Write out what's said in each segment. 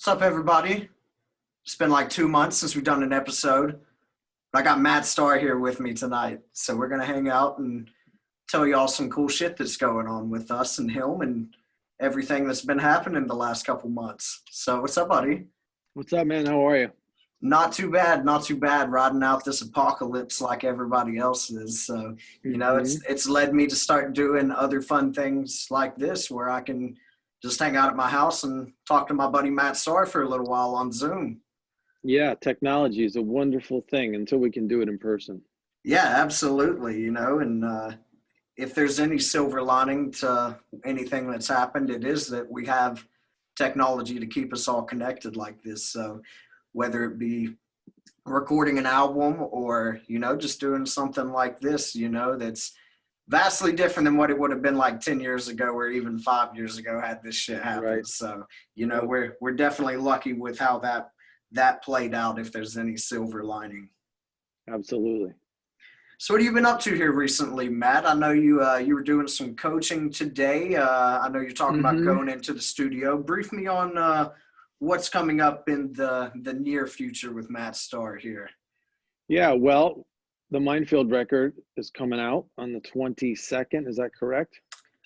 What's up, everybody? It's been like 2 months since we've done an episode. I got Matt Starr here with me tonight. So we're going to hang out and tell y'all some cool shit that's going on with us and him and everything that's been happening the last couple months. So what's up, buddy? What's up, man? How are you? Not too bad, not too bad. Riding out this apocalypse like everybody else is. So, it's led me to start doing other fun things like this where I can just hang out at my house and talk to my buddy Matt Starr for a little while on Zoom. Yeah, technology is a wonderful thing until we can do it in person. Yeah, absolutely. And if there's any silver lining to anything that's happened, it is that we have technology to keep us all connected like this. So whether it be recording an album or, just doing something like this, that's vastly different than what it would have been like 10 years ago or even 5 years ago had this shit happened. Right. So, we're definitely lucky with how that played out, if there's any silver lining. Absolutely. So what have you been up to here recently, Matt? I know you were doing some coaching today. I know you're talking about going into the studio. Brief me on what's coming up in the near future with Matt Starr here. Yeah, well, the Minefield record is coming out on the 22nd. Is that correct?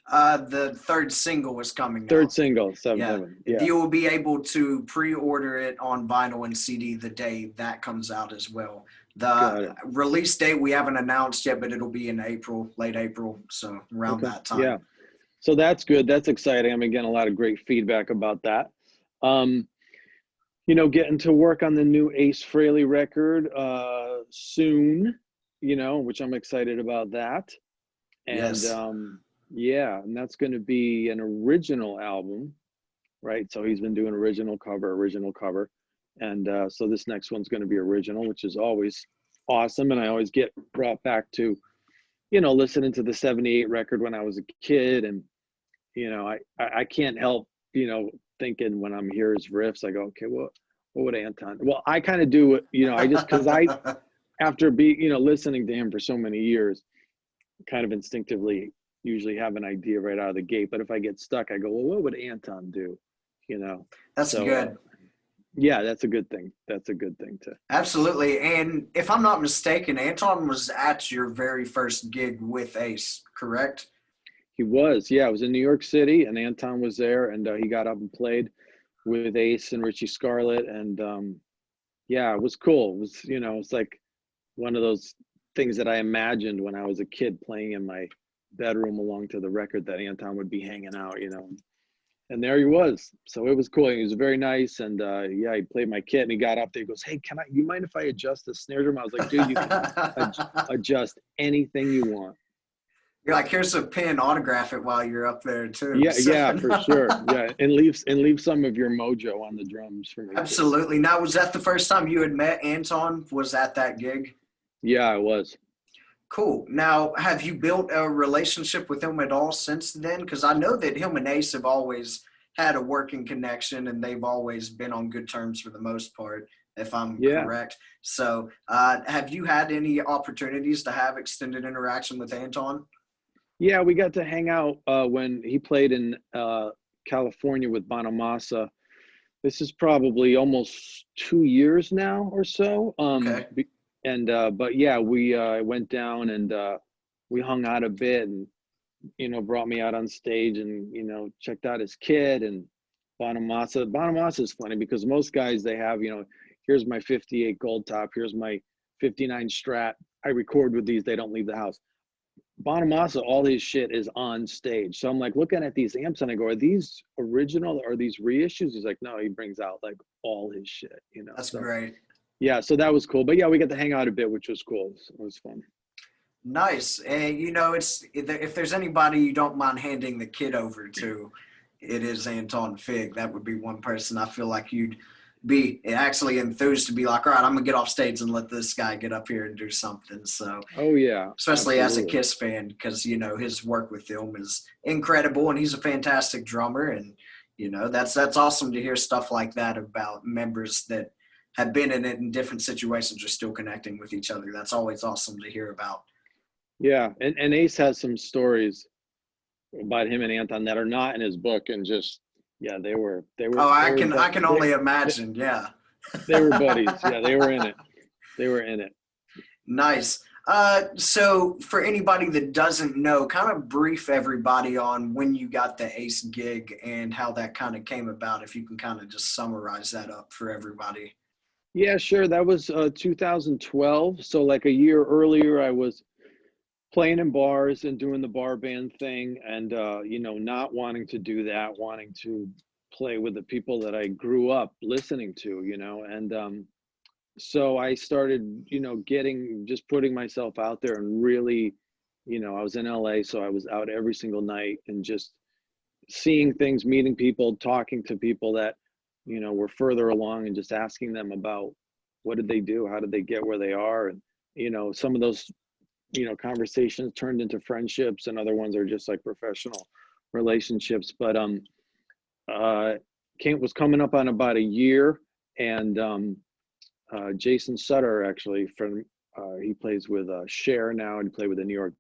The third single is coming out. Third single, 7/7. Yeah. Yeah. You will be able to pre-order it on vinyl and CD the day that comes out as well. The release date we haven't announced yet, but it'll be in April, late April, so around that time. Yeah. So that's good. That's exciting. I'm getting a lot of great feedback about that. Getting to work on the new Ace Frehley record soon, which I'm excited about that. And yes. And that's going to be an original album, right? So he's been doing original cover. And so this next one's going to be original, which is always awesome. And I always get brought back to, listening to the 78 record when I was a kid. And, I can't help, thinking when I'm hearing his riffs, I go, okay, what would Anton? Well, I kind of do it, because after listening to him for so many years, kind of instinctively usually have an idea right out of the gate. But if I get stuck, I go, well, what would Anton do? That's good. Yeah, that's a good thing. That's a good thing too. Absolutely. And if I'm not mistaken, Anton was at your very first gig with Ace, correct? He was. Yeah, it was in New York City, and Anton was there, and he got up and played with Ace and Richie Scarlett, and it was cool. It was, it's like one of those things that I imagined when I was a kid playing in my bedroom along to the record that Anton would be hanging out, and there he was. So it was cool. He was very nice, and he played my kit, and he got up there. He goes, "Hey, you mind if I adjust the snare drum?" I was like, "Dude, you can adjust anything you want." You're like, here's a pen, autograph it while you're up there too. Yeah, for sure. Yeah, and leave some of your mojo on the drums for me. Absolutely. Now, was that the first time you had met Anton? Was at that gig? Yeah, I was. Cool. Now, have you built a relationship with him at all since then? Because I know that him and Ace have always had a working connection, and they've always been on good terms for the most part, if I'm correct. So, have you had any opportunities to have extended interaction with Anton? Yeah, we got to hang out when he played in California with Bonamassa. This is probably almost 2 years now or so. Okay. But yeah, we went down and we hung out a bit, and brought me out on stage and checked out his kit and Bonamassa. Bonamassa is funny because most guys, they have here's my 58 Gold Top, here's my 59 Strat. I record with these, they don't leave the house. Bonamassa, all his shit is on stage. So I'm like looking at these amps and I go, are these original or are these reissues? He's like, no, he brings out like all his shit, That's great. Yeah, so that was cool. But yeah, we got to hang out a bit, which was cool. It was fun. Nice. And it's if there's anybody you don't mind handing the kid over to, it is Anton Fig. That would be one person I feel like you'd be actually enthused to be like, all right, I'm gonna get off stage and let this guy get up here and do something. So especially as a Kiss fan, because his work with them is incredible, and he's a fantastic drummer, and that's awesome to hear stuff like that about members that have been in it in different situations are still connecting with each other. That's always awesome to hear about. Yeah, and Ace has some stories about him and Anton that are not in his book, and just Yeah, they Oh, I but can only imagine. Yeah. they were buddies. Yeah, they were in it. They were in it. Nice. So for anybody that doesn't know, kind of brief everybody on when you got the Ace gig and how that kind of came about. If you can kind of just summarize that up for everybody. Yeah, sure. That was 2012. So like a year earlier, I was playing in bars and doing the bar band thing, and not wanting to do that, wanting to play with the people that I grew up listening to, and so I started, just putting myself out there and really, I was in LA, so I was out every single night and just seeing things, meeting people, talking to people that, were further along and just asking them about what did they do? How did they get where they are? And, some of those, conversations turned into friendships, and other ones are just like professional relationships. But Kent was coming up on about a year, and Jason Sutter, actually, from he plays with Cher now, and he played with the New York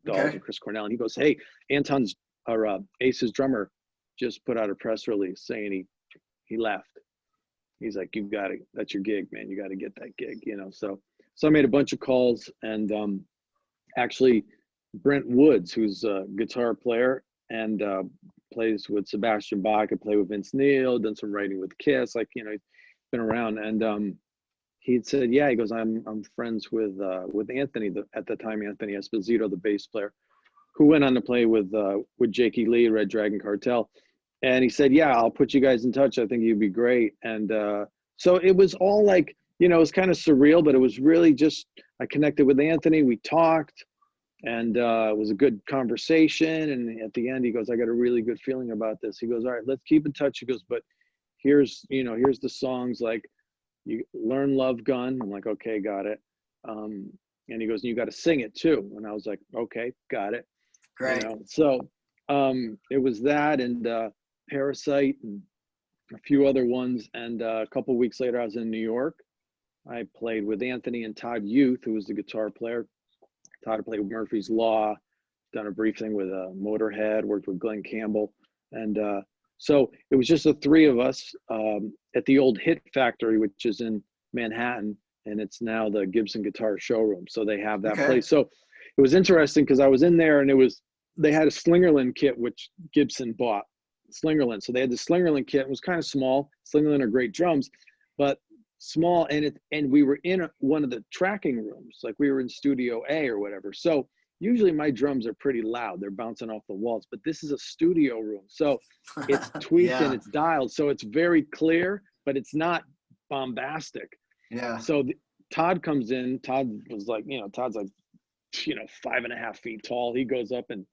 Dolls Okay. and Chris Cornell. And he goes, "Hey, Anton's or Ace's drummer just put out a press release saying he left. He's like, you got to, that's your gig, man. You got to get that gig, So I made a bunch of calls, and actually Brent Woods, who's a guitar player and plays with Sebastian Bach, I play with Vince Neil, done some writing with Kiss, he's been around. And he said, yeah, he goes, I'm friends with Anthony, at the time, Anthony Esposito, the bass player, who went on to play with Jakey Lee, Red Dragon Cartel. And he said, yeah, I'll put you guys in touch. I think you'd be great. And so it was all like, it was kind of surreal, but it was really just, I connected with Anthony, we talked, and it was a good conversation. And at the end, he goes, I got a really good feeling about this. He goes, all right, let's keep in touch. He goes, but here's the songs, like, you learn Love Gun. I'm like, okay, got it. And he goes, you got to sing it too. And I was like, okay, got it. Great. So it was that, and Parasite, and a few other ones. And a couple of weeks later, I was in New York. I played with Anthony and Todd Youth, who was the guitar player. Todd played with Murphy's Law, done a brief thing with Motorhead, worked with Glenn Campbell. And so it was just the three of us at the old Hit Factory, which is in Manhattan, and it's now the Gibson Guitar Showroom. So they have that place. So it was interesting because I was in there, and they had a Slingerland kit, which Gibson bought, Slingerland. So they had the Slingerland kit. It was kind of small. Slingerland are great drums, but small. And we were in one of the tracking rooms, like we were in Studio A or whatever. So usually my drums are pretty loud. They're bouncing off the walls, but this is a studio room. So it's tweaked and it's dialed. So it's very clear, but it's not bombastic. Yeah. So Todd comes in. Todd was like, Todd's like, 5.5 feet tall. He goes up and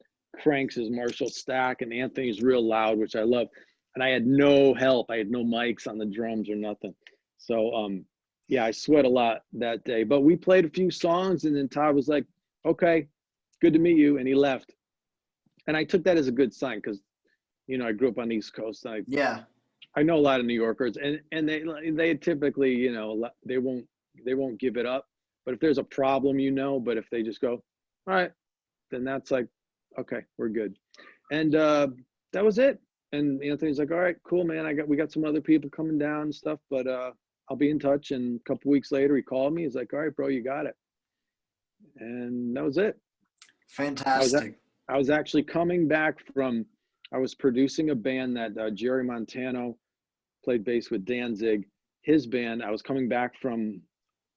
cranks his Marshall stack, and Anthony's real loud, which I love. And I had no help. I had no mics on the drums or nothing. So, I sweat a lot that day. But we played a few songs, and then Todd was like, okay, good to meet you. And he left. And I took that as a good sign because, I grew up on the East Coast. I know a lot of New Yorkers, and they typically, they won't give it up. But if there's a problem, but if they just go, all right, then that's like, okay, we're good. And that was it. And Anthony's like, all right, cool, man. We got some other people coming down and stuff, but I'll be in touch. And a couple weeks later, he called me. He's like, all right, bro, you got it. And that was it. Fantastic. I was actually coming back I was producing a band that Jerry Montano played bass with Danzig, his band. I was coming back from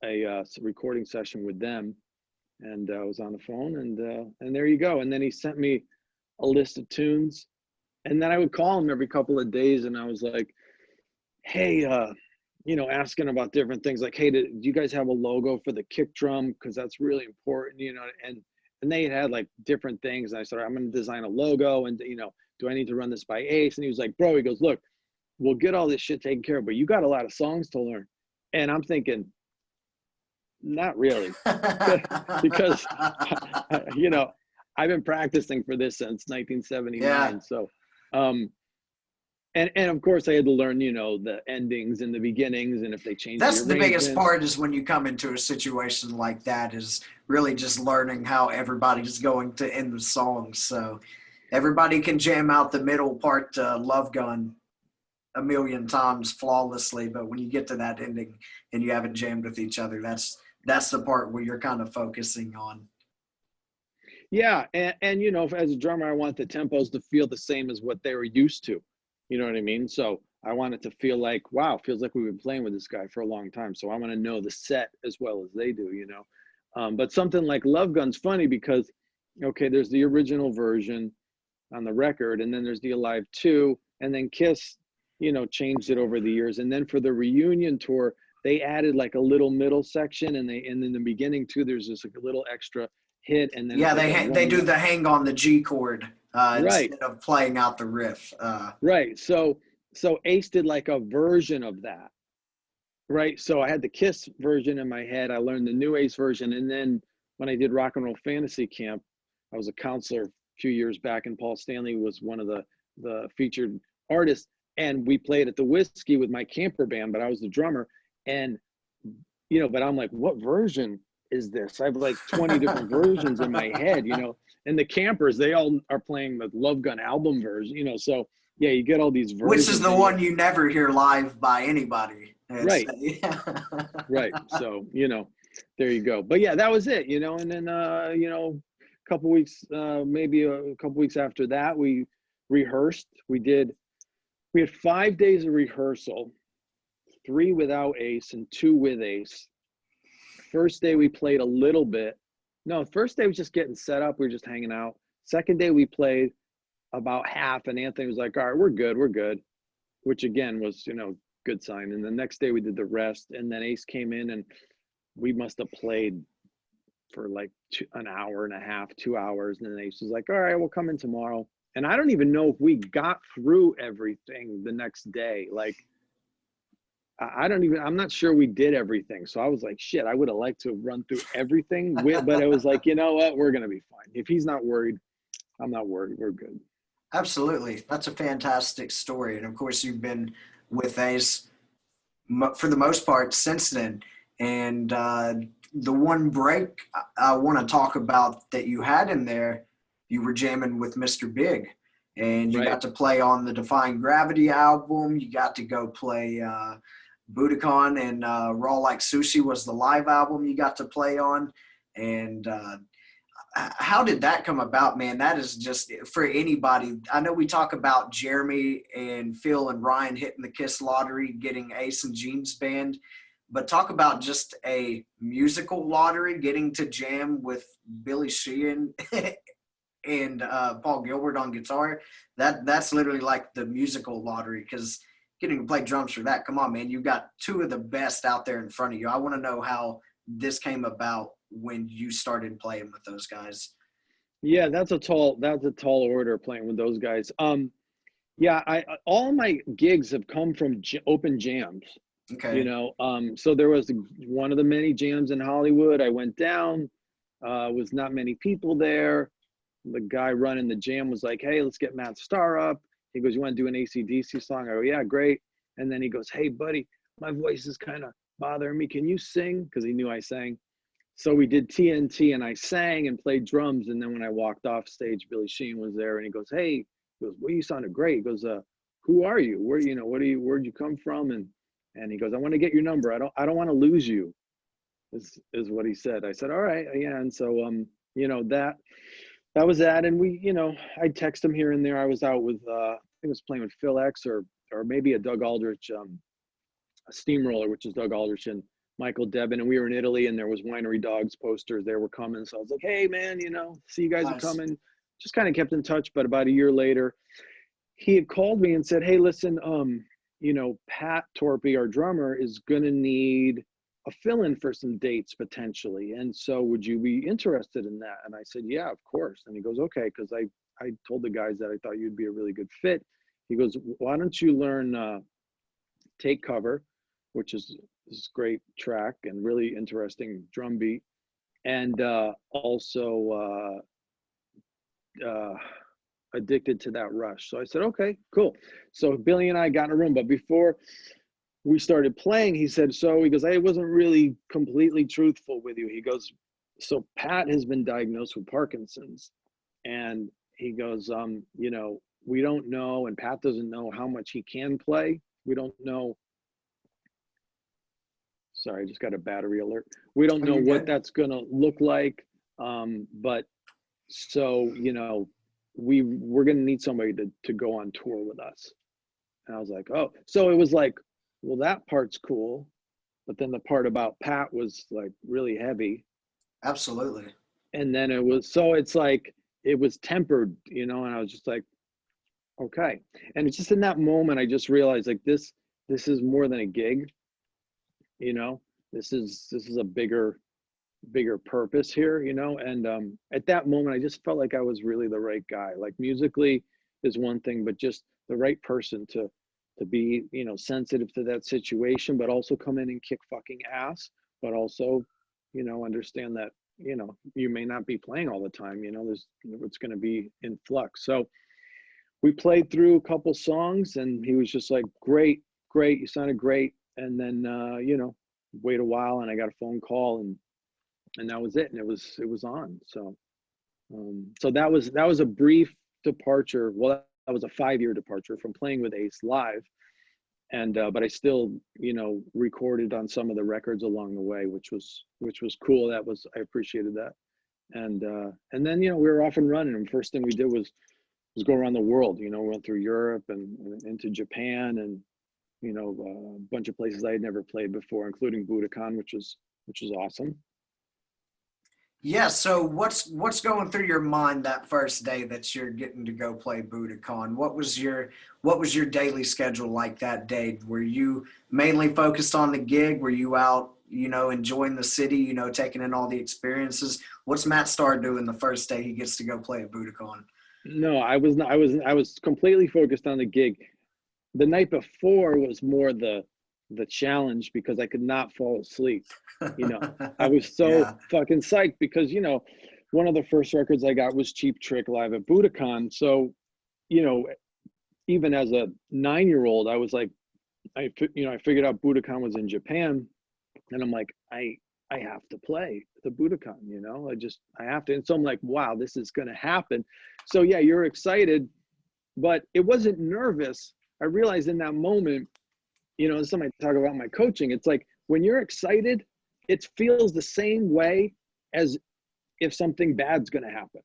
a recording session with them, and I was on the phone, and there you go. And then he sent me a list of tunes, and then I would call him every couple of days, and I was like, hey, asking about different things, like, hey, do you guys have a logo for the kick drum? Because that's really important, and they had like different things. And I said, I'm going to design a logo, and do I need to run this by Ace? And he was like, bro, he goes, look, we'll get all this shit taken care of, but you got a lot of songs to learn. And I'm thinking, not really, because I've been practicing for this since 1979. Yeah. So and of course I had to learn the endings and the beginnings, and if they change That's the biggest part, is when you come into a situation like that, is really just learning how everybody's going to end the song. So everybody can jam out the middle part, Love Gun, a million times flawlessly, but when you get to that ending and you haven't jammed with each other, that's the part where you're kind of focusing on. Yeah, and you know, as a drummer, I want the tempos to feel the same as what they were used to. You know what I mean? So I want it to feel like, wow, feels like we've been playing with this guy for a long time. So I want to know the set as well as they do, you know. But something like Love Gun's funny because, okay, there's the original version on the record, and then there's the Alive 2, and then Kiss, you know, changed it over the years. And then for the reunion tour, they added like a little middle section, and in the beginning too, there's just like a little extra hit, and then Yeah, it's like a they one do the hang on the G chord right, instead of playing out the riff. right. So Ace did like a version of that, right? So I had the Kiss version in my head. I learned the new Ace version, and then when I did Rock and Roll Fantasy Camp, I was a counselor a few years back, and Paul Stanley was one of the featured artists, and we played at the Whiskey with my camper band, but I was the drummer, and you know, but I'm like, what version is this? I have like 20 different versions in my head, you know, and the campers, they all are playing the Love Gun album version, you know, so yeah, you get all these Which is versions. the one you never hear live by anybody. It's, Right, yeah. right. So, you know, there you go. But yeah, that was it, you know, and then, you know, a couple weeks, maybe a couple weeks after that, we rehearsed. We had 5 days of rehearsal, 3 without Ace and 2 with Ace. First day we played a little bit. No, first day was just getting set up. We were just hanging out. Second day we played about half, and Anthony was like, all right, we're good, which again was, you know, good sign. And the next day we did the rest, and then Ace came in, and we must have played for like an hour and a half, 2 hours. And then Ace was like, all right, we'll come in tomorrow. And I don't even know if we got through everything the next day. Like, I'm not sure we did everything. So I was like, shit, I would have liked to run through everything but it was like, you know what, we're going to be fine. If he's not worried, I'm not worried. We're good. Absolutely. That's a fantastic story. And of course, you've been with Ace for the most part since then. And the one break I want to talk about that you had in there, you were jamming with Mr. Big. And you Right. got to play on the Defying Gravity album. You got to go play Budokan, and Raw Like Sushi was the live album you got to play on. And how did that come about, man? That is just for anybody. I know we talk about Jeremy and Phil and Ryan hitting the Kiss lottery, getting Ace and Gene's band, but talk about just a musical lottery, getting to jam with Billy Sheehan and Paul Gilbert on guitar. That's literally like the musical lottery, because getting to play drums for that, come on, man, you got 2 of the best out there in front of you. I want to know how this came about when you started playing with those guys. Yeah, that's a tall order playing with those guys. Yeah, I all my gigs have come from open jams, you Okay. know. So there was one of the many jams in Hollywood. I went down, was not many people there. The guy running the jam was like, hey, let's get Matt Starr up. He goes, you want to do an AC/DC song? I go, yeah, great. And then he goes, hey, buddy, my voice is kind of bothering me. Can you sing? Because he knew I sang. So we did TNT, and I sang and played drums. And then when I walked off stage, Billy Sheehan was there, and he goes, hey, he goes, well, you sounded great. He goes, who are you? Where, you know, where'd you come from? And he goes, I want to get your number. I don't want to lose you, is what he said. I said, all right, yeah. And so, you know, that was that. And we, you know, I'd text him here and there. I was out with, I think I was playing with Phil X or maybe a Doug Aldrich, a Steamroller, which is Doug Aldrich and Michael Debin. And we were in Italy, and there was Winery Dogs posters. They were coming. So I was like, hey, man, you know, see you guys are Nice. coming. Just kind of kept in touch. But about a year later, he had called me and said, hey, listen, you know, Pat Torpy, our drummer, is going to need a fill-in for some dates potentially. And so would you be interested in that? And I said, yeah, of course. And he goes, okay, because I told the guys that I thought you'd be a really good fit. He goes, why don't you learn Take Cover, which is this great track and really interesting drum beat, and also Addicted to That Rush. So I said, okay, cool. So Billy and I got in a room, but before we started playing, he said, so he goes, I wasn't really completely truthful with you. He goes, so Pat has been diagnosed with Parkinson's. And he goes, you know, we don't know, and Pat doesn't know how much he can play. We don't know. Sorry, I just got a battery alert. We don't Are know you what good? that's going to look like. But so, you know, we're going to need somebody to go on tour with us. And I was like, oh, so it was like, well, that part's cool. But then the part about Pat was like really heavy. Absolutely. And then it was, so it's like, it was tempered, you know, and I was just like, okay. And it's just in that moment, I just realized like this is more than a gig, you know, this is a bigger purpose here, you know. And at that moment I just felt like I was really the right guy. Like musically is one thing, but just the right person to be, you know, sensitive to that situation, but also come in and kick fucking ass, but also, you know, understand that, you know, you may not be playing all the time, you know, there's, it's going to be in flux. So we played through a couple songs and he was just like, great, you sounded great. And then you know, wait a while and I got a phone call and that was it, and it was on. So so that was a brief departure. Well, that was a 5-year departure from playing with Ace live. And but I still, you know, recorded on some of the records along the way, which was cool. That was, I appreciated that. And then, you know, we were off and running, and first thing we did was go around the world. You know, went through Europe and into Japan, and you know, a bunch of places I had never played before, including Budokan, which was awesome. Yeah, so what's going through your mind that first day that you're getting to go play Budokan? What was your daily schedule like that day? Were you mainly focused on the gig? Were you out, you know, enjoying the city, you know, taking in all the experiences? What's Matt Starr doing the first day he gets to go play at Budokan? No, I was not. I was completely focused on the gig. The night before was more the challenge because I could not fall asleep. You know, I was so Yeah. fucking psyched because, you know, one of the first records I got was Cheap Trick live at Budokan. So, you know, even as a 9-year-old, I was like, you know, I figured out Budokan was in Japan, and I'm like, I have to play the Budokan, you know, I have to. And so I'm like, wow, this is going to happen. So yeah, you're excited, but it wasn't nervous. I realized in that moment, you know, somebody talk about my coaching. It's like when you're excited, it feels the same way as if something bad's going to happen.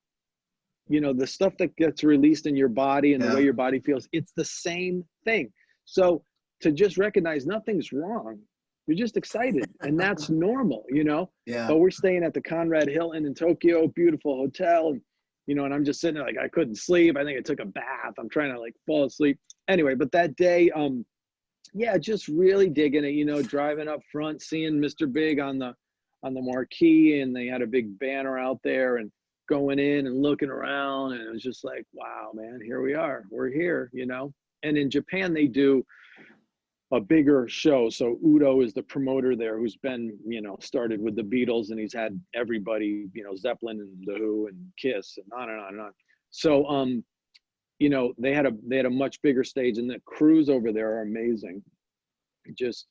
You know, the stuff that gets released in your body and the way Yeah. your body feels, it's the same thing. So to just recognize nothing's wrong, you're just excited, and that's normal, you know. Yeah. But we're staying at the Conrad Hilton in Tokyo, beautiful hotel, and you know, and I'm just sitting there like I couldn't sleep. I think I took a bath. I'm trying to like fall asleep. Anyway, but that day, yeah, just really digging it, you know, driving up front, seeing Mr. Big on the marquee, and they had a big banner out there, and going in and looking around, and it was just like, wow, man, here we are. We're here, you know. And in Japan they do a bigger show. So Udo is the promoter there, who's been, you know, started with the Beatles, and he's had everybody, you know, Zeppelin and The Who and Kiss and on and on and on. So you know, they had a much bigger stage, and the crews over there are amazing. Just,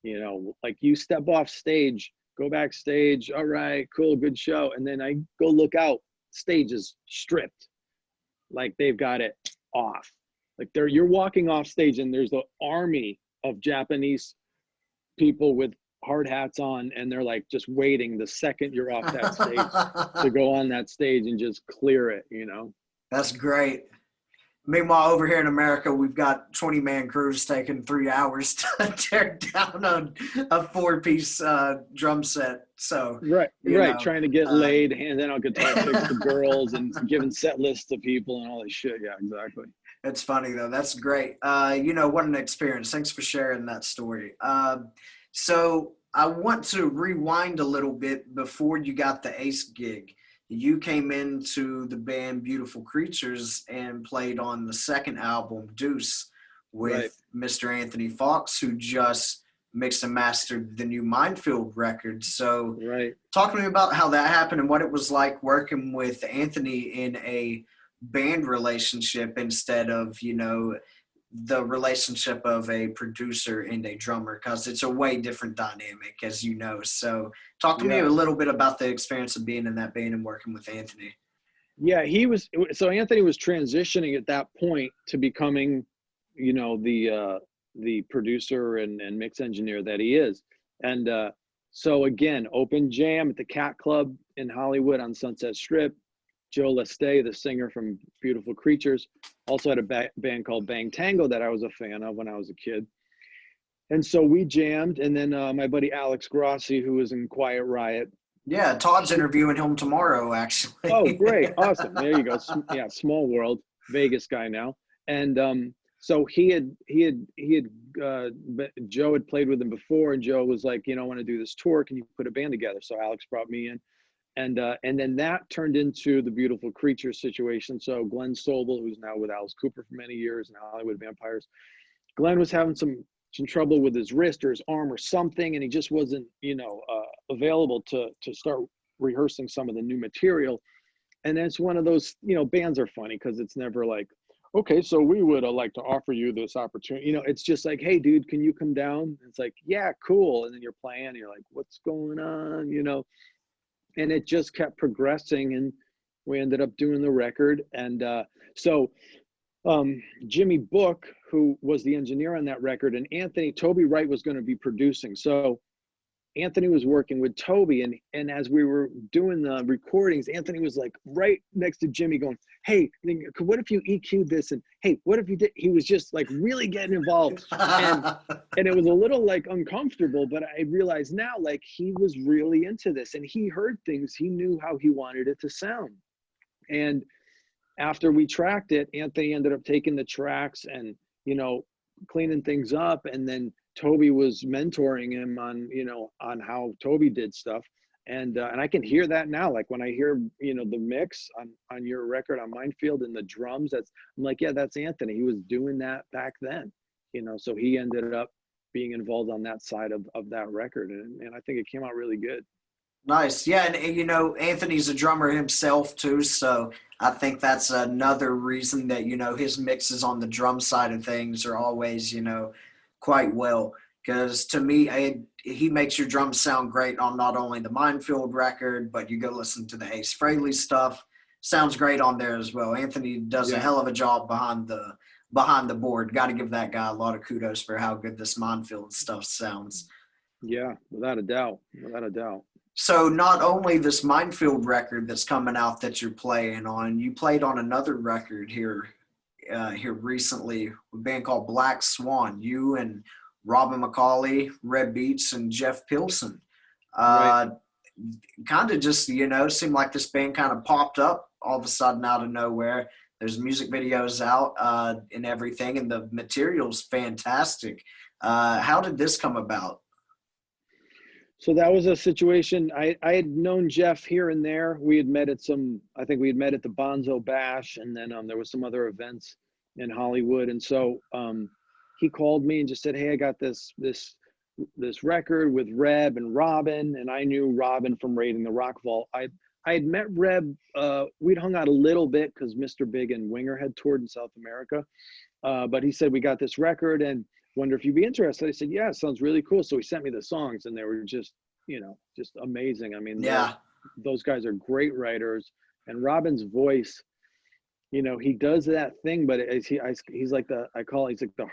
you know, like you step off stage, go backstage, all right, cool, good show, and then I go look out, stage is stripped, like they've got it off, like you're walking off stage and there's an army of Japanese people with hard hats on, and they're like just waiting the second you're off that stage to go on that stage and just clear it, you know. That's great. Meanwhile, over here in America, we've got 20-man crews taking 3 hours to tear down a four-piece drum set. So, you Right, know, trying to get uh, laid, handing out guitar picks to girls and giving set lists to people and all this shit. Yeah, exactly. it's funny, though. That's great. You know, what an experience. Thanks for sharing that story. So I want to rewind a little bit before you got the Ace gig. You came into the band Beautiful Creatures and played on the second album, Deuce, Right. with Mr. Anthony Fox, who just mixed and mastered the new Minefield record. So Right. talk to me about how that happened and what it was like working with Anthony in a band relationship instead of, you know, the relationship of a producer and a drummer, because it's a way different dynamic, as you know. So talk to me Yeah. a little bit about the experience of being in that band and working with Anthony. Yeah, so Anthony was transitioning at that point to becoming, the producer and mix engineer that he is. And so again, open jam at the Cat Club in Hollywood on Sunset Strip. Joe Leste, the singer from Beautiful Creatures, also had a band called Bang Tango that I was a fan of when I was a kid. And so we jammed, and then my buddy Alex Grossi, who was in Quiet Riot. Yeah, Todd's interviewing him tomorrow, actually. Oh, great. Awesome. There you go. Yeah, small world, Vegas guy now. And so Joe had played with him before, and Joe was like, I want to do this tour. Can you put a band together? So Alex brought me in. And then that turned into the Beautiful Creatures situation. So Glenn Sobel, who's now with Alice Cooper for many years, and Hollywood Vampires, Glenn was having some trouble with his wrist or his arm or something, and he just wasn't, available to start rehearsing some of the new material. And it's one of those, bands are funny because it's never like, okay, so we would like to offer you this opportunity. It's just like, hey, dude, can you come down? It's like, yeah, cool. And then you're playing, and you're like, what's going on? And it just kept progressing, and we ended up doing the record. And so Jimmy Book, who was the engineer on that record, and Toby Wright was going to be producing. So Anthony was working with Toby, and as we were doing the recordings, Anthony was like right next to Jimmy going, hey, what if you EQ'd this? And hey, what if you did? He was just like really getting involved. And it was a little like uncomfortable, but I realize now, like, he was really into this, and he heard things. He knew how he wanted it to sound. And after we tracked it, Anthony ended up taking the tracks and, cleaning things up. And then Toby was mentoring him on how Toby did stuff. And I can hear that now. Like when I hear, the mix on your record on Minefield and the drums, I'm like, yeah, that's Anthony. He was doing that back then, so he ended up being involved on that side of that record. And I think it came out really good. Nice. Yeah. And Anthony's a drummer himself too. So I think that's another reason that, his mixes on the drum side of things are always, quite well. Because to me, he makes your drums sound great on not only the Minefield record, but you go listen to the Ace Frehley stuff. Sounds great on there as well. Anthony does a hell of a job behind the board. Got to give that guy a lot of kudos for how good this Minefield stuff sounds. Yeah, without a doubt. Without a doubt. So not only this Minefield record that's coming out that you're playing on, you played on another record here recently, a band called Black Swan. You and Robin McCauley, Red Beats, and Jeff Pilson. Right. Kind of just, seemed like this band kind of popped up all of a sudden out of nowhere. There's music videos out and everything, and the material's fantastic. How did this come about? So that was a situation. I had known Jeff here and there. We had met at I think we had met at the Bonzo Bash, and then there was some other events in Hollywood. And so he called me and just said, hey, I got this record with Reb and Robin. And I knew Robin from Raiding the Rock Vault. I had met Reb. We'd hung out a little bit because Mr. Big and Winger had toured in South America. But he said, we got this record, and wonder if you'd be interested. I said, yeah, sounds really cool. So he sent me the songs, and they were just, just amazing. I mean, yeah, those guys are great writers, and Robin's voice, he does that thing, but he's like he's like the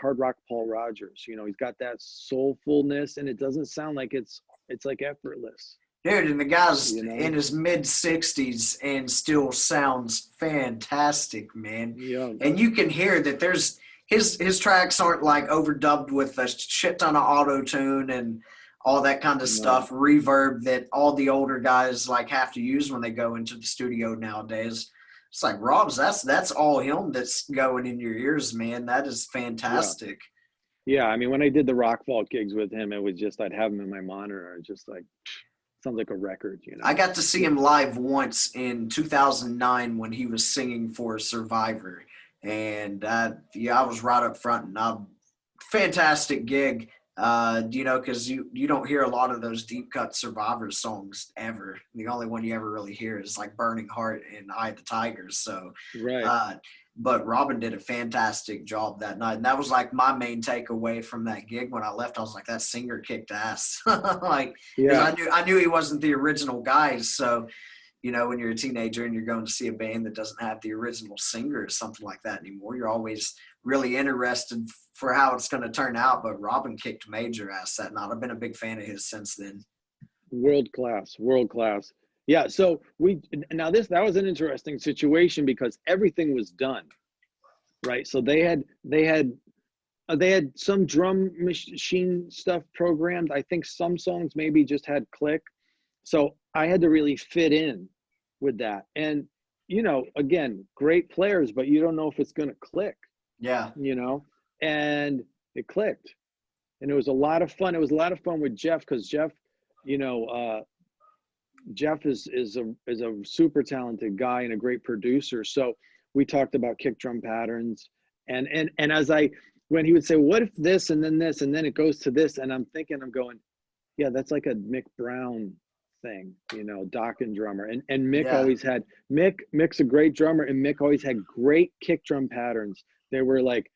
hard rock Paul Rogers. He's got that soulfulness, and it doesn't sound like it's like effortless. Dude, and the guy's in his mid-60s and still sounds fantastic, man. Yeah. And you can hear that there's his tracks aren't like overdubbed with a shit ton of auto-tune and all that kind of stuff, reverb that all the older guys like have to use when they go into the studio nowadays. It's like, Rob's, that's all him that's going in your ears, man. That is fantastic. Yeah, I mean, when I did the Rock Vault gigs with him, it was just, I'd have him in my monitor, just like, sounds like a record, I got to see him live once in 2009 when he was singing for Survivor. And I was right up front, and fantastic gig. Because you don't hear a lot of those deep cut Survivor songs ever. The only one you ever really hear is like Burning Heart and Eye of the Tigers. So, right. But Robin did a fantastic job that night, and that was like my main takeaway from that gig. When I left, I was like, that singer kicked ass. I knew he wasn't the original guy, so. you know, when you're a teenager and you're going to see a band that doesn't have the original singer or something like that anymore, you're always really interested for how it's going to turn out. But Robin kicked major ass that night. I've been a big fan of his since then. World class, world class. Yeah. So that was an interesting situation because everything was done, right? So they had some drum machine stuff programmed. I think some songs maybe just had click. So I had to really fit in with that. And, you know, again, great players, but you don't know if it's going to click, Yeah. you know, and it clicked. And it was a lot of fun. It was a lot of fun with Jeff because Jeff, you know, Jeff is a super talented guy and a great producer. So we talked about kick drum patterns and when he would say, what if this and then it goes to this, and I'm going, yeah, that's like a Mick Brown thing, you know, Dokken drummer. And Mick always had Mick's a great drummer, and Mick always had great kick drum patterns. They were like,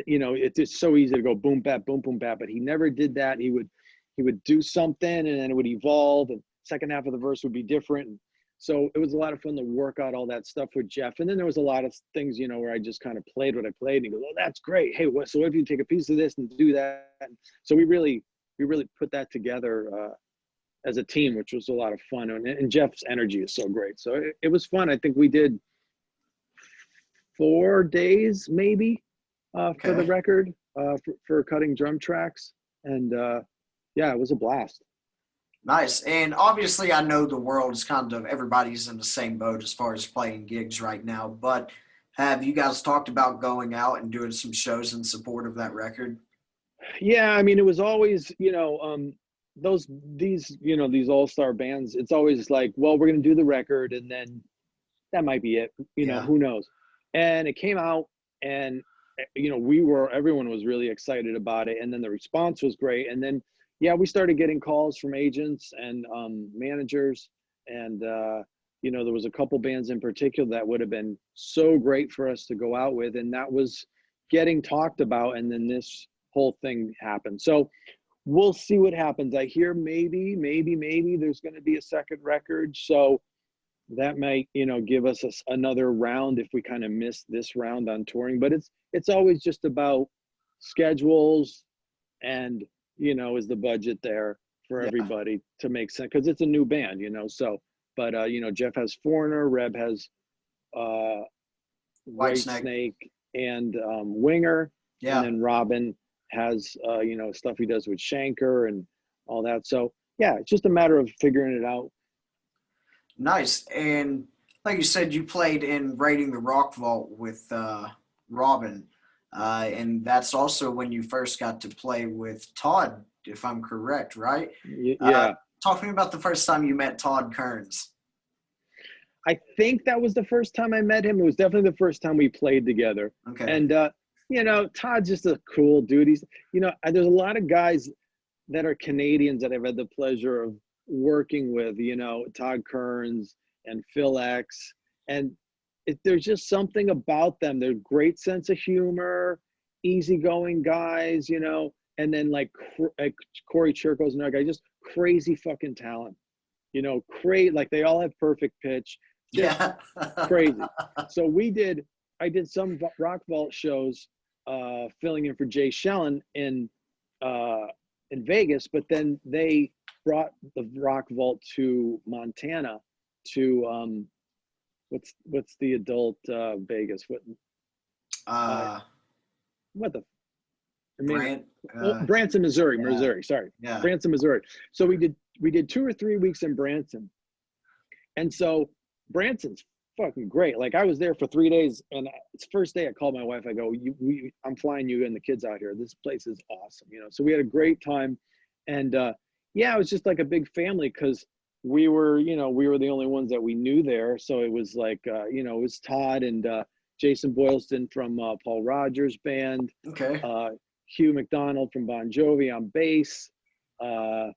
you know, it's just so easy to go boom bap, but he never did that. He would do something and then it would evolve, and second half of the verse would be different. So it was a lot of fun to work out all that stuff with Jeff. And then there was a lot of things, you know, where I just kind of played what I played, and he goes, oh, that's great. Hey, what if you take a piece of this and do that? So we really put that together as a team, which was a lot of fun. And Jeff's energy is so great. So it was fun. I think we did 4 days maybe for the record, for cutting drum tracks. And yeah, it was a blast. Nice. And obviously, I know the world is kind of, everybody's in the same boat as far as playing gigs right now, but have you guys talked about going out and doing some shows in support of that record? Yeah, I mean, it was always, you know, these all-star bands, it's always like, well, we're going to do the record and then that might be it, you know, who knows? And it came out, and, you know, everyone was really excited about it. And then the response was great. And then, yeah, we started getting calls from agents and managers. And, you know, there was a couple bands in particular that would have been so great for us to go out with. And that was getting talked about. And then this whole thing happened. So we'll see what happens. I hear maybe there's going to be a second record. So that might, you know, give us another round if we kind of miss this round on touring. But it's always just about schedules and, you know, is the budget there for everybody to make sense? Because it's a new band, you know. So, but you know, Jeff has Foreigner, Reb has White Snake and Winger, and then Robin has you know, stuff he does with Shanker and all that. So yeah, it's just a matter of figuring it out. Nice. And like you said, you played in Raiding the Rock Vault with Robin. And that's also when you first got to play with Todd, if I'm correct, right? Yeah. Talk to me about the first time you met Todd Kearns. I think that was the first time I met him. It was definitely the first time we played together. Okay. And, you know, Todd's just a cool dude. He's, you know, there's a lot of guys that are Canadians that I've had the pleasure of working with, you know, Todd Kearns and Phil X. And there's just something about them. They're great sense of humor, easygoing guys, you know, and then like Corey Churko's another guy, just crazy fucking talent, you know, like they all have perfect pitch, just crazy. So I did some rock vault shows, filling in for Jay Shellen in Vegas, but then they brought the rock vault to Montana to, what's the adult Vegas? Branson, Missouri. Sorry, Branson, Missouri. So we did 2 or 3 weeks in Branson, and so Branson's fucking great. Like I was there for 3 days, and it's first day I called my wife. I go, I'm flying you and the kids out here. This place is awesome, you know. So we had a great time, and yeah, it was just like a big family because we were the only ones that we knew there. So it was like, you know, it was Todd and Jason Boylston from Paul Rogers' band. Okay. Hugh McDonald from Bon Jovi on bass. There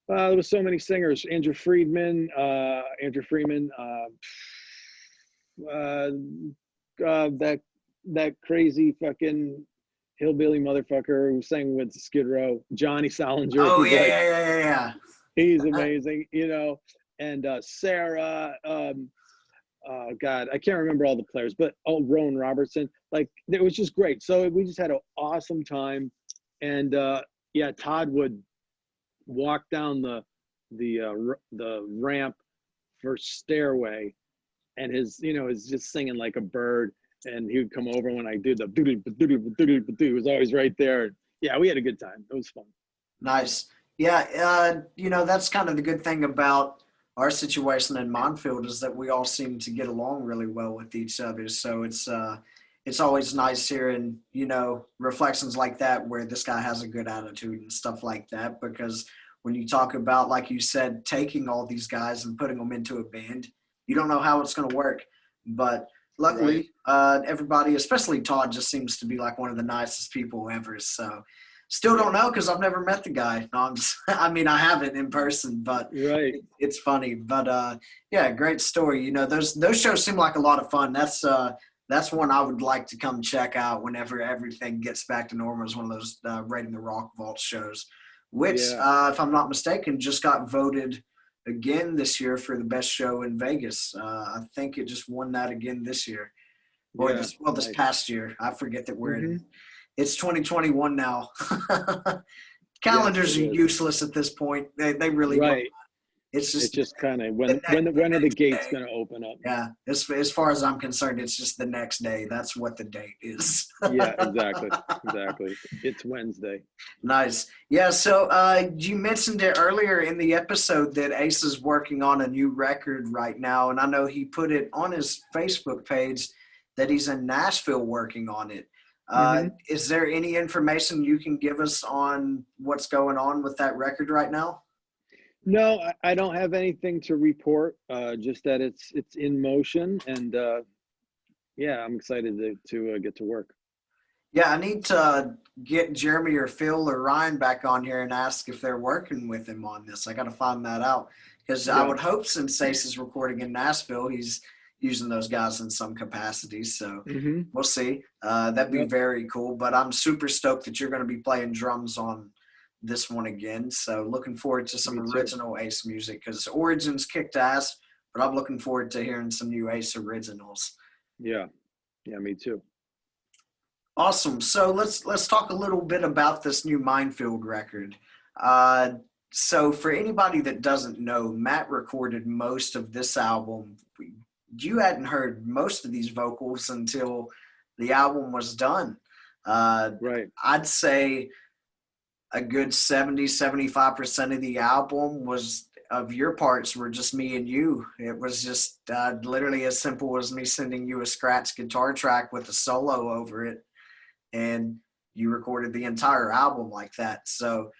was so many singers. Andrew Freeman, that crazy fucking hillbilly motherfucker who sang with Skid Row, Johnny Salinger. Oh yeah. He's amazing, you know. and Sarah. God, I can't remember all the players, but Rowan Robertson. Like it was just great. So we just had an awesome time, and yeah, Todd would walk down the ramp for Stairway, and is just singing like a bird, and he would come over when I do the he was always right there. Yeah, we had a good time. It was fun. Nice. Yeah, that's kind of the good thing about our situation in Minefield is that we all seem to get along really well with each other. So it's always nice hearing, reflections like that where this guy has a good attitude and stuff like that. Because when you talk about, like you said, taking all these guys and putting them into a band, you don't know how it's going to work. But luckily, everybody, especially Todd, just seems to be like one of the nicest people ever. So still don't know because I've never met the guy. No, I haven't in person, but it's funny. But yeah, great story. Those shows seem like a lot of fun. That's one I would like to come check out whenever everything gets back to normal. Is one of those Raiding the Rock Vault shows, which, if I'm not mistaken, just got voted again this year for the best show in Vegas. I think it just won that again this year, or this past year. I forget that we're in. It's 2021 now. Calendars are useless at this point. They really don't. It's just kind of when are the gates going to open up? Yeah, as far as I'm concerned, it's just the next day. That's what the date is. Yeah, exactly. It's Wednesday. Nice. Yeah, so you mentioned it earlier in the episode that Ace is working on a new record right now, and I know he put it on his Facebook page that he's in Nashville working on it. Is there any information you can give us on what's going on with that record right now? No, I don't have anything to report. Just that it's in motion, and yeah, I'm excited to get to work. Yeah, I need to get Jeremy or Phil or Ryan back on here and ask if they're working with him on this. I got to find that out because I would hope since Ace is recording in Nashville, he's using those guys in some capacity. So we'll see. That'd be very cool. But I'm super stoked that you're going to be playing drums on this one again. So looking forward to some original Ace music because Origins kicked ass, but I'm looking forward to hearing some new Ace originals. Yeah, me too. Awesome. So let's talk a little bit about this new Minefield record. So for anybody that doesn't know, Matt recorded most of this album. You hadn't heard most of these vocals until the album was done. I'd say a good 70-75% of the album of your parts were just me and you. It was just literally as simple as me sending you a scratch guitar track with a solo over it, and you recorded the entire album like that. So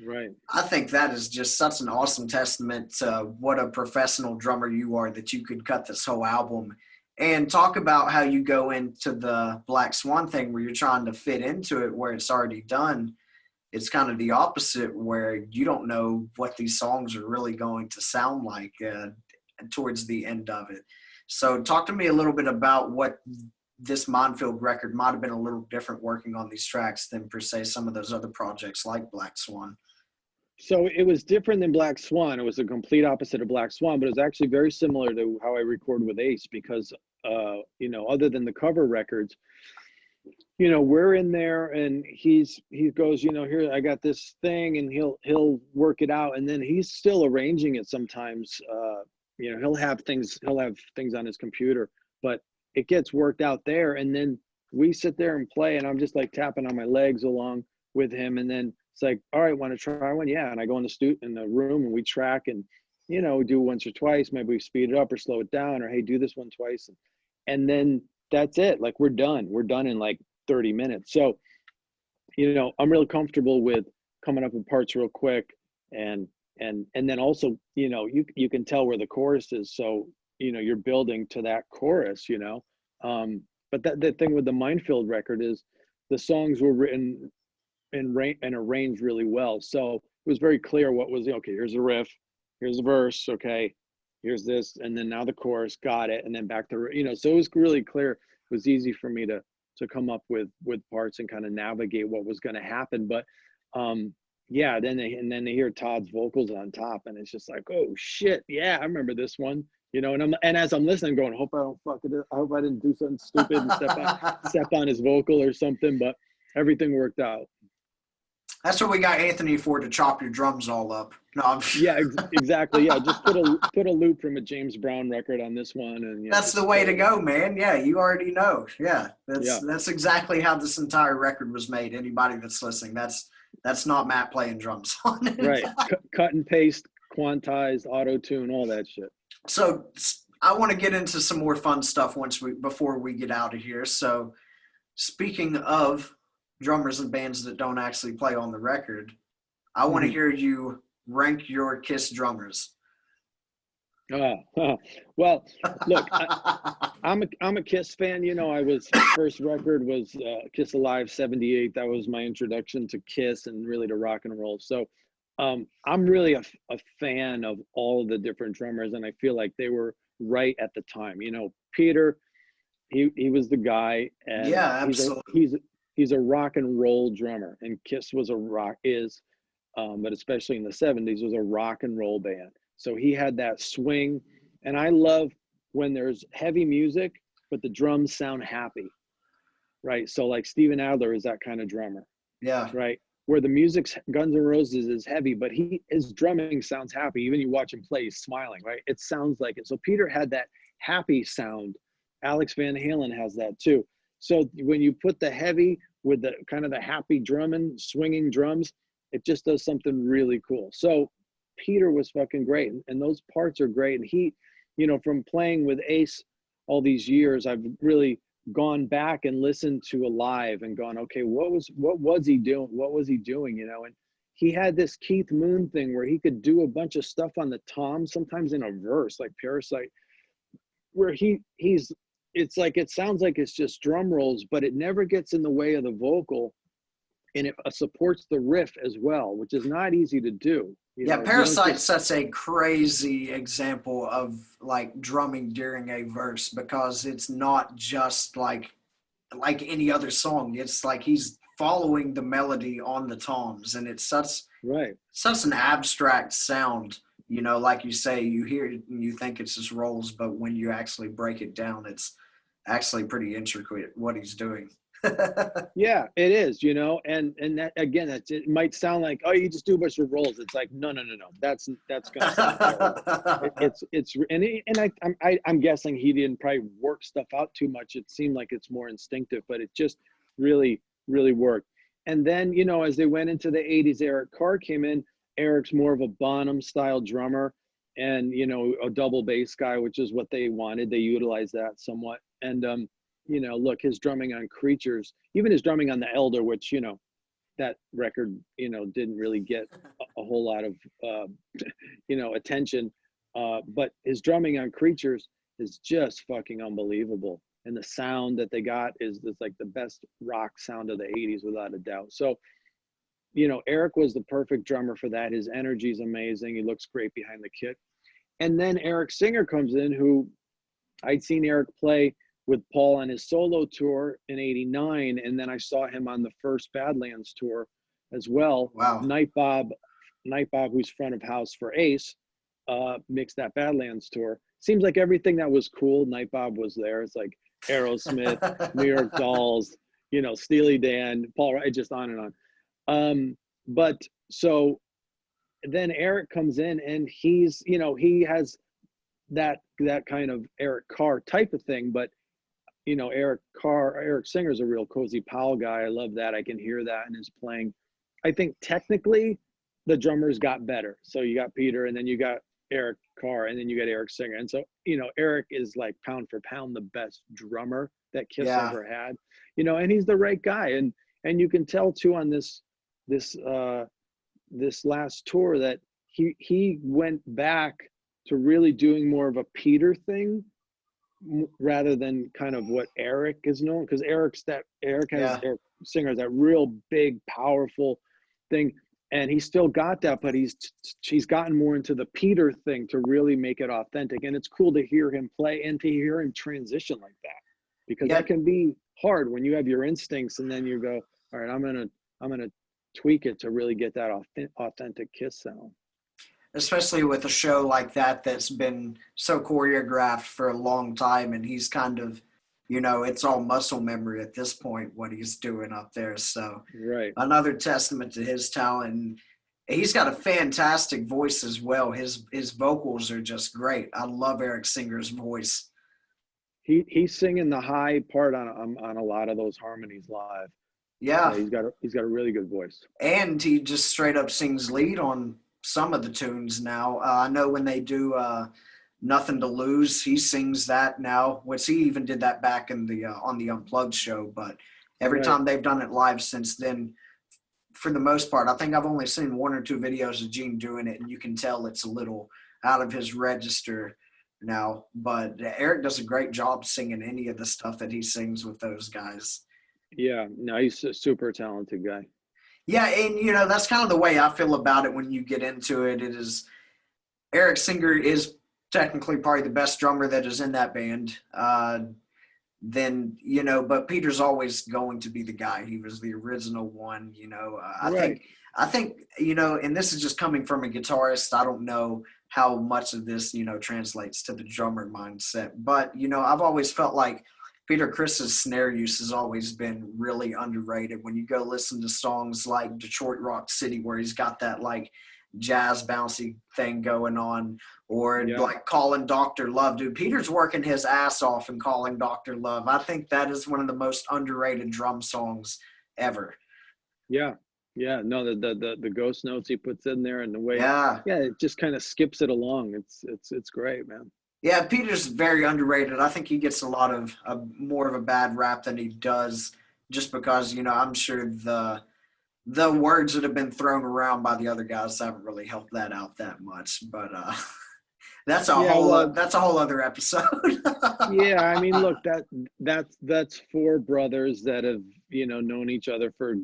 I think that is just such an awesome testament to what a professional drummer you are, that you could cut this whole album. And talk about how you go into the Black Swan thing where you're trying to fit into it where it's already done. It's kind of the opposite where you don't know what these songs are really going to sound like towards the end of it. So talk to me a little bit about what this Minefield record might have been a little different working on these tracks than per se some of those other projects like Black Swan. So it was different than Black Swan. It was a complete opposite of Black Swan, but it was actually very similar to how I record with Ace because, other than the cover records, we're in there and he goes, here, I got this thing, and he'll work it out. And then he's still arranging it sometimes. He'll have things on his computer, but it gets worked out there. And then we sit there and play, and I'm just like tapping on my legs along with him. And then it's like, all right, want to try one? Yeah. And I go in the room and we track and, do once or twice, maybe we speed it up or slow it down, or, hey, do this one twice. And then that's it. Like we're done in like 30 minutes. So, I'm really comfortable with coming up with parts real quick. And then also, you can tell where the chorus is. So, you're building to that chorus, but the thing with the Minefield record is the songs were written and arranged really well. So it was very clear what was, okay, here's a riff, here's a verse. Okay, here's this. And then now the chorus, got it. And then back to, so it was really clear. It was easy for me to come up with parts and kind of navigate what was going to happen. But, yeah, then they hear Todd's vocals on top, and it's just like, oh shit, yeah, I remember this one, you know. And as I'm listening, going, hope I don't fuck it up. I hope I didn't do something stupid and step on his vocal or something. But everything worked out. That's what we got Anthony for, to chop your drums all up. No, Yeah, exactly. Yeah, just put a loop from a James Brown record on this one, and yeah, that's the way to go, man. Yeah, you already know. Yeah, yeah, that's exactly how this entire record was made. Anybody that's listening, that's not Matt playing drums on it. right. Cut and paste, quantized, auto tune, all that shit. So I want to get into some more fun stuff before we get out of here. So speaking of drummers and bands that don't actually play on the record, I want to hear you rank your Kiss drummers. Well, look, I'm a Kiss fan. You know, first record was Kiss Alive '78. That was my introduction to Kiss and really to rock and roll. So I'm really a fan of all of the different drummers, and I feel like they were right at the time. You know, Peter, he was the guy, and yeah, absolutely. He's a rock and roll drummer, and Kiss was but especially in the '70s, was a rock and roll band. So he had that swing, and I love when there's heavy music, but the drums sound happy, right? So like Steven Adler is that kind of drummer, yeah, right? Where the music's Guns N' Roses is heavy, but his drumming sounds happy. Even you watch him play, he's smiling, right? It sounds like it. So Peter had that happy sound. Alex Van Halen has that too. So when you put the heavy with the kind of the happy drumming, swinging drums, it just does something really cool. So Peter was fucking great, and those parts are great. And he, you know, from playing with Ace all these years, I've really gone back and listened to Alive and gone, okay, what was he doing? What was he doing? You know, and he had this Keith Moon thing where he could do a bunch of stuff on the tom, sometimes in a verse, like Parasite, where it's like, it sounds like it's just drum rolls, but it never gets in the way of the vocal, and it supports the riff as well, which is not easy to do. Yeah, Parasite's such a crazy example of like drumming during a verse, because it's not just like any other song. It's like he's following the melody on the toms, and it's such an abstract sound. You know, like you say, you hear it and you think it's just rolls, but when you actually break it down, it's actually pretty intricate what he's doing. Yeah, it is, you know, and that, again, it might sound like, oh, you just do a bunch of rolls. It's like, no, that's gonna sound terrible. I'm guessing he didn't probably work stuff out too much. It seemed like it's more instinctive, but it just really worked. And then, you know, as they went into the '80s, Eric Carr came in. Eric's more of a Bonham style drummer, and, you know, a double bass guy, which is what they wanted. They utilized that somewhat. And you know, look, his drumming on Creatures, even his drumming on The Elder, which, you know, that record, you know, didn't really get a whole lot of, you know, attention. But his drumming on Creatures is just fucking unbelievable. And the sound that they got is like the best rock sound of the '80s, without a doubt. So, you know, Eric was the perfect drummer for that. His energy is amazing. He looks great behind the kit. And then Eric Singer comes in, who I'd seen Eric play with Paul on his solo tour in '89, and then I saw him on the first Badlands tour as well. Wow. Night Bob, who's front of house for Ace, mixed that Badlands tour. Seems like everything that was cool, Night Bob was there. It's like Aerosmith, New York Dolls, you know, Steely Dan, Paul, right, just on and on. But so then Eric comes in, and he's, you know, he has that kind of Eric Carr type of thing, but, you know, Eric Singer's a real Cozy Powell guy. I love that. I can hear that in his playing. I think technically the drummers got better. So you got Peter, and then you got Eric Carr, and then you got Eric Singer. And so, you know, Eric is like pound for pound the best drummer that Kiss ever had, you know, and he's the right guy. And you can tell too on this last tour that he went back to really doing more of a Peter thing, rather than kind of what Eric is known, because Eric Singer has that real big, powerful thing, and he's still got that, but he's gotten more into the Peter thing to really make it authentic. And it's cool to hear him play and to hear him transition like that, because that can be hard when you have your instincts and then you go, all right, I'm gonna tweak it to really get that authentic Kiss sound. Especially with a show like that that's been so choreographed for a long time, and he's kind of, it's all muscle memory at this point, what he's doing up there. So Right. another testament to his talent. He's got a fantastic voice as well. His vocals are just great. I love Eric Singer's voice. He's singing the high part on a lot of those harmonies live. Yeah. He's got a really good voice. And he just straight up sings lead on some of the tunes now. I know when they do Nothing to Lose, he sings that now, which he even did that back in the on the Unplugged show. But every time they've done it live since then, for the most part, I think I've only seen one or two videos of Gene doing it, and you can tell it's a little out of his register now. But Eric does a great job singing any of the stuff that he sings with those guys. Yeah, no, he's a super talented guy. Yeah, and that's kind of the way I feel about it when you get into it. It is Eric Singer is technically probably the best drummer that is in that band. But Peter's always going to be the guy. He was the original one. I think and this is just coming from a guitarist. I don't know how much of this translates to the drummer mindset, but I've always felt like Peter Criss's snare use has always been really underrated. When you go listen to songs like Detroit Rock City, where he's got that like jazz bouncy thing going on, or like Calling Dr. Love. Dude, Peter's working his ass off in Calling Dr. Love. I think that is one of the most underrated drum songs ever. Yeah. Yeah. No, the ghost notes he puts in there and the way, it just kind of skips it along. It's great, man. Yeah, Peter's very underrated. I think he gets a lot of more of a bad rap than he does, just because I'm sure the words that have been thrown around by the other guys haven't really helped that out that much. But that's a whole other episode. Yeah, I mean, look, that's four brothers that have known each other for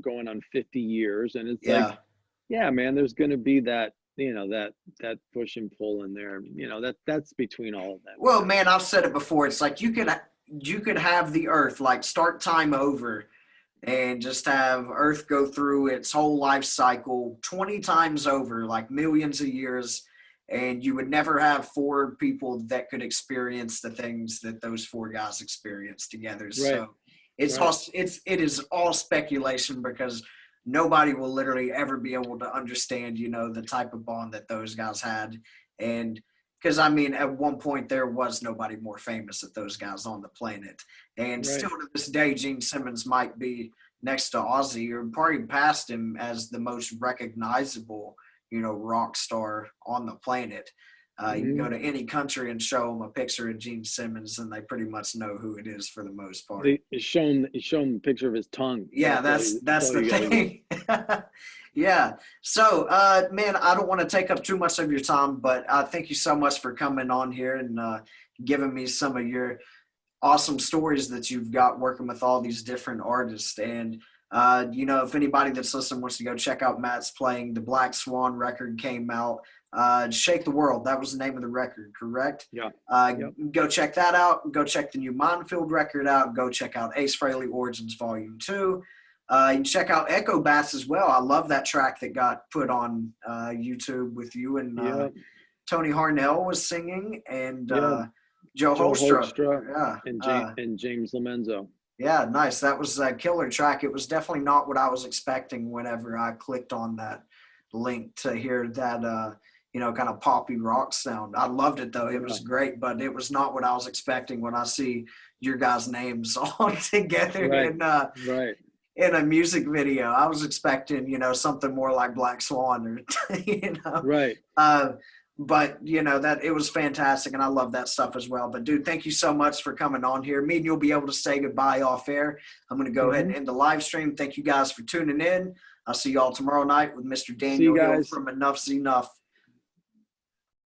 going on 50 years, and it's like, yeah, man, there's going to be that. That push and pull in there, that's between all of them. Well, man, I've said it before. It's like you could have the earth, like start time over and just have earth go through its whole life cycle 20 times over, like millions of years. And you would never have four people that could experience the things that those four guys experienced together. Right. So it is all speculation, because nobody will literally ever be able to understand, the type of bond that those guys had. And because, at one point there was nobody more famous than those guys on the planet. And still to this day, Gene Simmons might be next to Ozzy, or probably past him, as the most recognizable, rock star on the planet. You can go to any country and show them a picture of Gene Simmons, and they pretty much know who it is for the most part. It's shown a picture of his tongue. Yeah, that's the thing. Yeah. So, man, I don't want to take up too much of your time, but thank you so much for coming on here and giving me some of your awesome stories that you've got working with all these different artists. And if anybody that's listening wants to go check out Matt's playing, the Black Swan record came out. Shake the World, that was the name of the record, correct? Yeah. Go check that out. Go check the new Minefield record out. Go check out Ace Frehley Origins Volume 2. You can check out Echo Bass as well. I love that track that got put on YouTube with you and Tony Harnell was singing, and Joe Holstra. And James Lomenzo. Yeah, nice. That was a killer track. It was definitely not what I was expecting whenever I clicked on that link to hear that kind of poppy rock sound. I loved it though. It was great, but it was not what I was expecting when I see your guys' names all together in a music video. I was expecting, something more like Black Swan or Right. But that it was fantastic, and I love that stuff as well. But dude, thank you so much for coming on here. Me and you'll be able to say goodbye off air. I'm going to go ahead and end the live stream. Thank you guys for tuning in. I'll see you all tomorrow night with Mr. Daniel Hill from Enough's Enough.